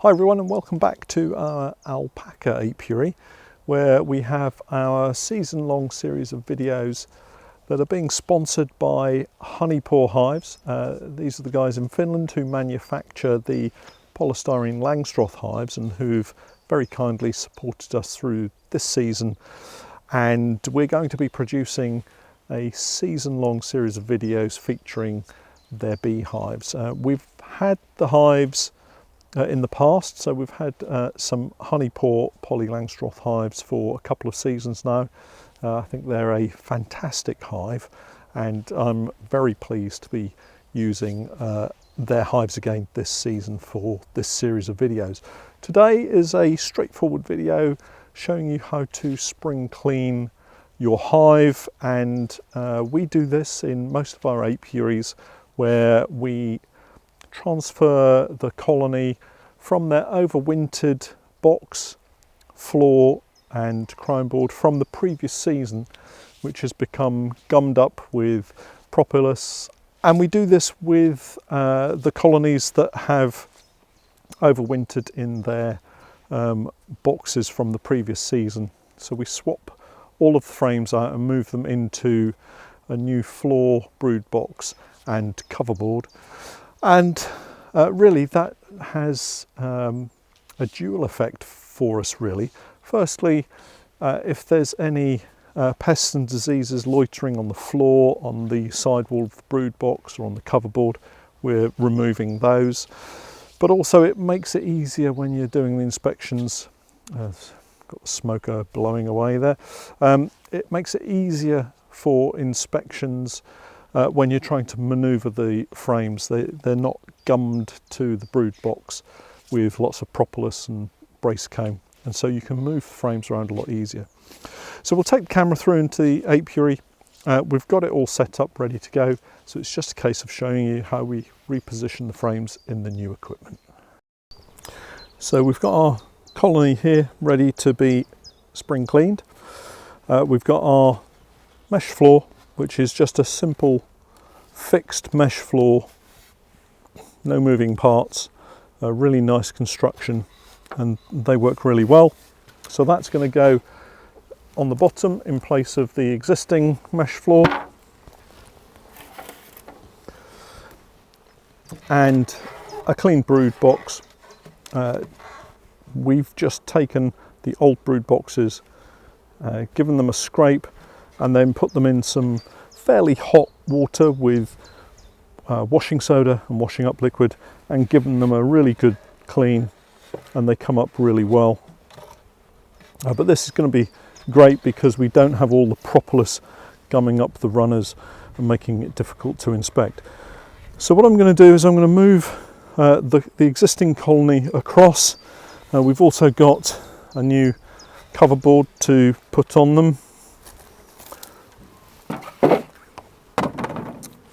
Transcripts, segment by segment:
Hi everyone, and welcome back to our alpaca apiary, where we have our season-long series of videos that are being sponsored by Honey Paw Hives. These are the guys in Finland who manufacture the Polystyrene Langstroth hives and who've very kindly supported us through this season. And we're going to be producing a season-long series of videos featuring their beehives. We've had the hives in the past, so we've had some Honey Paw Langstroth hives for a couple of seasons now. I think they're a fantastic hive, and I'm very pleased to be using their hives again this season for this series of videos. Today is a straightforward video showing you how to spring clean your hive, and we do this in most of our apiaries, where we transfer the colony from their overwintered box, floor and crown board from the previous season, which has become gummed up with propolis. And we do this with the colonies that have overwintered in their boxes from the previous season. So we swap all of the frames out and move them into a new floor, brood box and coverboard. And really that has a dual effect for us really. Firstly, if there's any pests and diseases loitering on the floor, on the sidewall of the brood box or on the coverboard, we're removing those. But also it makes it easier when you're doing the inspections. Got the smoker blowing away there. It makes it easier for inspections when you're trying to maneuver the frames. They're not gummed to the brood box with lots of propolis and brace comb, and so you can move the frames around a lot easier. So we'll take the camera through into the apiary. We've got it all set up ready to go, so it's just a case of showing you how we reposition the frames in the new equipment. So we've got our colony here ready to be spring cleaned. We've got our mesh floor, which is just a simple fixed mesh floor, no moving parts, a really nice construction, and they work really well. So that's going to go on the bottom in place of the existing mesh floor. And a clean brood box. We've just taken the old brood boxes, given them a scrape, and then put them in some fairly hot water with washing soda and washing up liquid, and given them a really good clean, and they come up really well. But this is going to be great because we don't have all the propolis gumming up the runners and making it difficult to inspect. So what I'm going to do is I'm going to move the existing colony across. We've also got a new coverboard to put on them.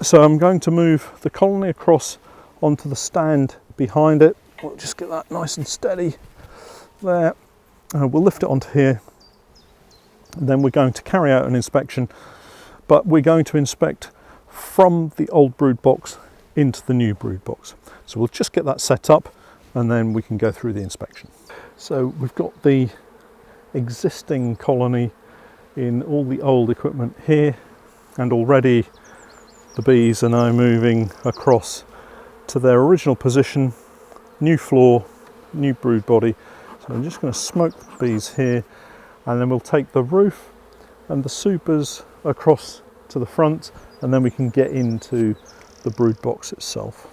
So I'm going to move the colony across onto the stand behind it. We'll just get that nice and steady there. We'll lift it onto here, and then we're going to carry out an inspection, but we're going to inspect from the old brood box into the new brood box. So we'll just get that set up and then we can go through the inspection. So we've got the existing colony in all the old equipment here, and already the bees are now moving across to their original position, new floor, new brood body. So I'm just going to smoke the bees here, and then we'll take the roof and the supers across to the front, and then we can get into the brood box itself.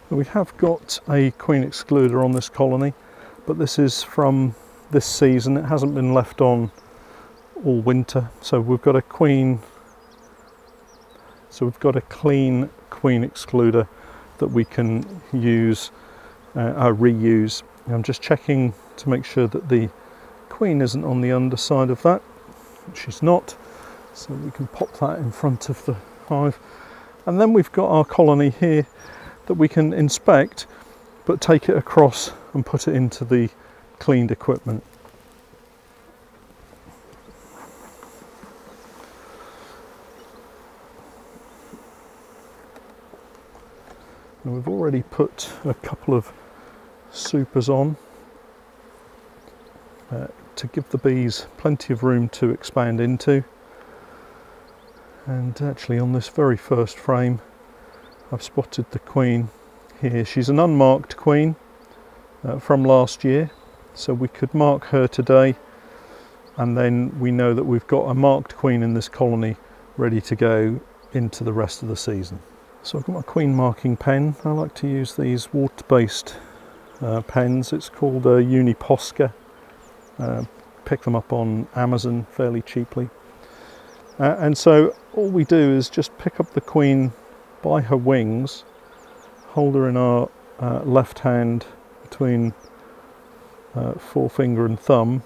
We have got a queen excluder on this colony, but this is from this season. It hasn't been left on all winter, so we've got a clean queen excluder that we can use, reuse. I'm just checking to make sure that the queen isn't on the underside of that, which she's not, so we can pop that in front of the hive. And then we've got our colony here that we can inspect, but take it across and put it into the cleaned equipment. And we've already put a couple of supers on to give the bees plenty of room to expand into. And actually on this very first frame I've spotted the queen here. She's an unmarked queen from last year, so we could mark her today, and then we know that we've got a marked queen in this colony ready to go into the rest of the season. So I've got my queen marking pen. I like to use these water-based pens. It's called a Uniposca. Pick them up on Amazon fairly cheaply. And so all we do is just pick up the queen by her wings, hold her in our left hand between forefinger and thumb,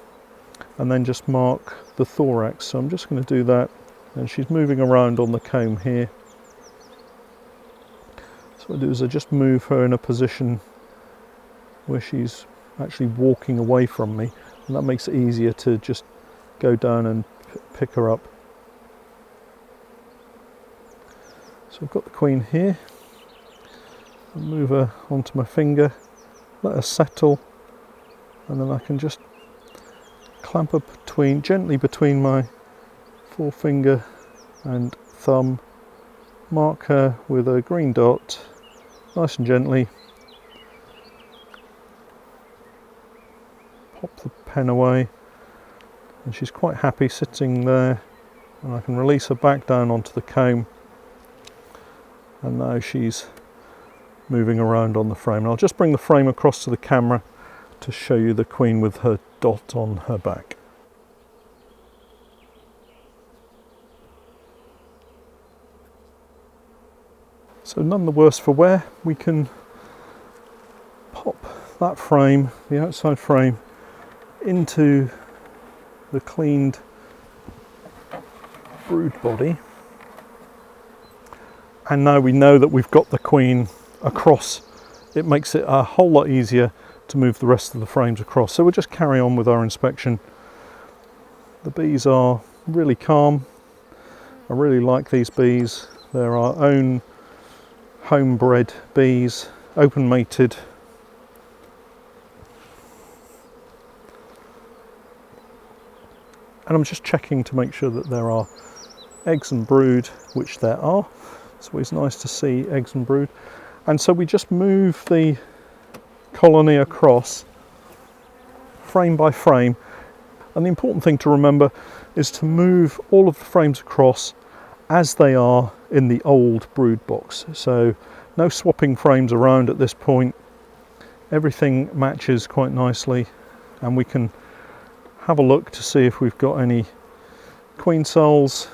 and then just mark the thorax. So I'm just going to do that, and she's moving around on the comb here. So what I do is I just move her in a position where she's actually walking away from me, and that makes it easier to just go down and pick her up. So I've got the queen here. I'll move her onto my finger, let her settle, and then I can just clamp her gently between my forefinger and thumb, mark her with a green dot, nice and gently, pop the pen away, and she's quite happy sitting there, and I can release her back down onto the comb, and now she's moving around on the frame. And I'll just bring the frame across to the camera to show you the queen with her dot on her back. So none the worse for wear. We can pop that frame, the outside frame, into the cleaned brood body, and now we know that we've got the queen across. It makes it a whole lot easier to move the rest of the frames across. So we'll just carry on with our inspection. The bees are really calm. I really like these bees. They're our own homebred bees, open mated. And I'm just checking to make sure that there are eggs and brood, which there are. It's always nice to see eggs and brood. And so we just move the colony across frame by frame. And the important thing to remember is to move all of the frames across as they are in the old brood box. So no swapping frames around at this point. Everything matches quite nicely, and we can have a look to see if we've got any queen cells,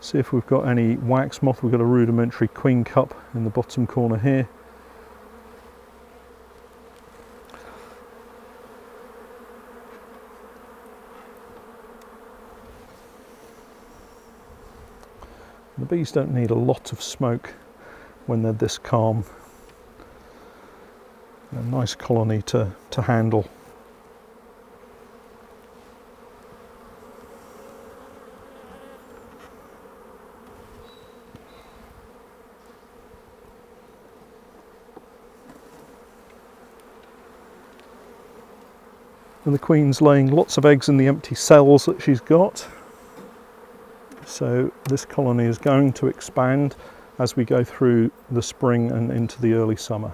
see if we've got any wax moth. We've got a rudimentary queen cup in the bottom corner here. The bees don't need a lot of smoke when they're this calm. A nice colony to handle. And the queen's laying lots of eggs in the empty cells that she's got. So this colony is going to expand as we go through the spring and into the early summer.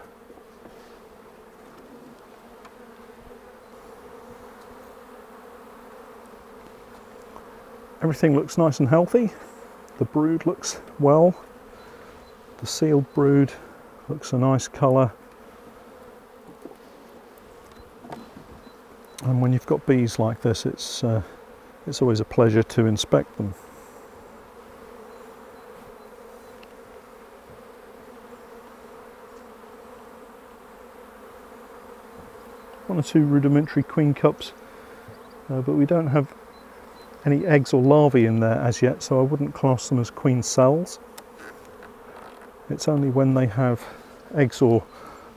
Everything looks nice and healthy. The brood looks well. The sealed brood Looks a nice colour. And when you've got bees like this, it's always a pleasure to inspect them. One or two rudimentary queen cups, but we don't have any eggs or larvae in there as yet, so I wouldn't class them as queen cells. It's only when they have eggs or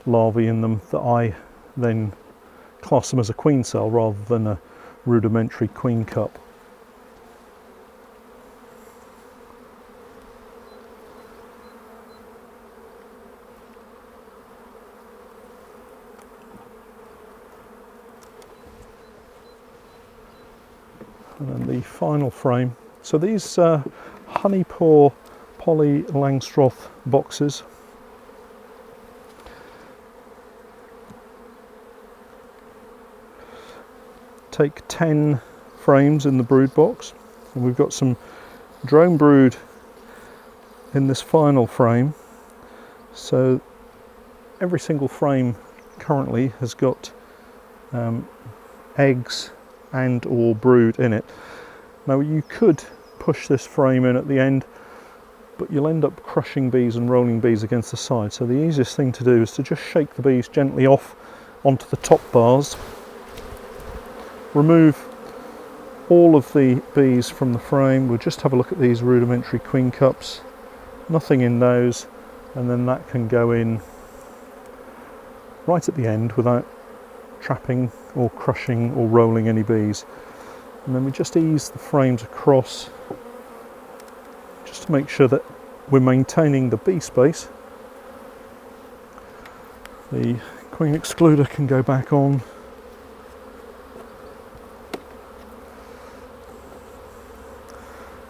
larvae in them that I then class them as a queen cell rather than a rudimentary queen cup. And then the final frame. So these Honey Paw Langstroth boxes take 10 frames in the brood box, and we've got some drone brood in this final frame. So every single frame currently has got eggs and or brood in it. Now you could push this frame in at the end, but you'll end up crushing bees and rolling bees against the side. So the easiest thing to do is to just shake the bees gently off onto the top bars, remove all of the bees from the frame. We'll just have a look at these rudimentary queen cups, nothing in those, and then that can go in right at the end without trapping or crushing or rolling any bees. And then we just ease the frames across just to make sure that we're maintaining the bee space. The queen excluder can go back on.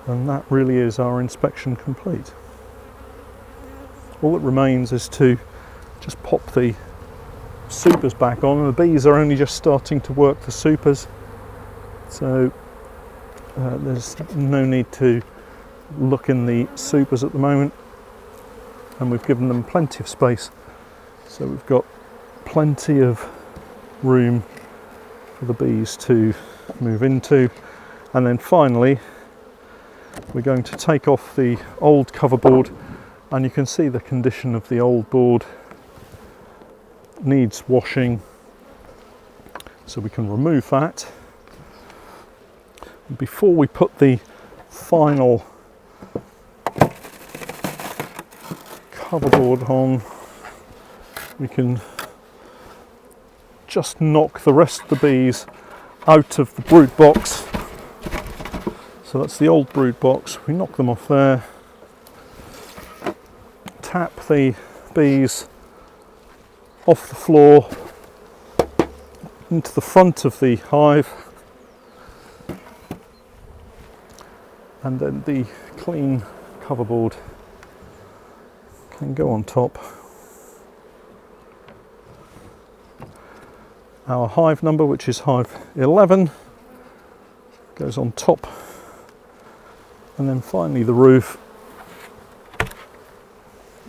And that really is our inspection complete. All that remains is to just pop the supers back on, and the bees are only just starting to work the supers, so there's no need to look in the supers at the moment, and we've given them plenty of space, so we've got plenty of room for the bees to move into. And then finally we're going to take off the old cover board, and you can see the condition of the old board needs washing, so we can remove that. Before we put the final cover board on, we can just knock the rest of the bees out of the brood box. So that's the old brood box. We knock them off there, tap the bees off the floor into the front of the hive, and then the clean cover board can go on top. Our hive number, which is hive 11, goes on top, and then finally the roof.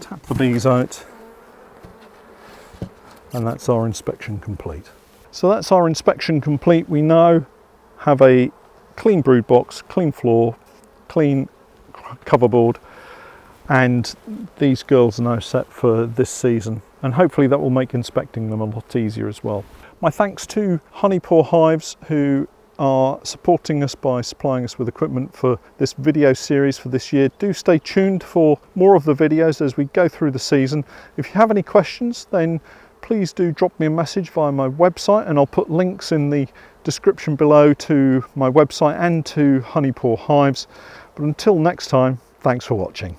Tap the bees out, and that's our inspection complete. So that's our inspection complete. We now have a clean brood box, clean floor, clean cover board, and these girls are now set for this season, and hopefully that will make inspecting them a lot easier as well. My thanks to Honey Paw Hives, who are supporting us by supplying us with equipment for this video series for this year. Do stay tuned for more of the videos as we go through the season. If you have any questions, then please do drop me a message via my website, and I'll put links in the description below to my website and to Honey Paw Hives. But until next time, thanks for watching.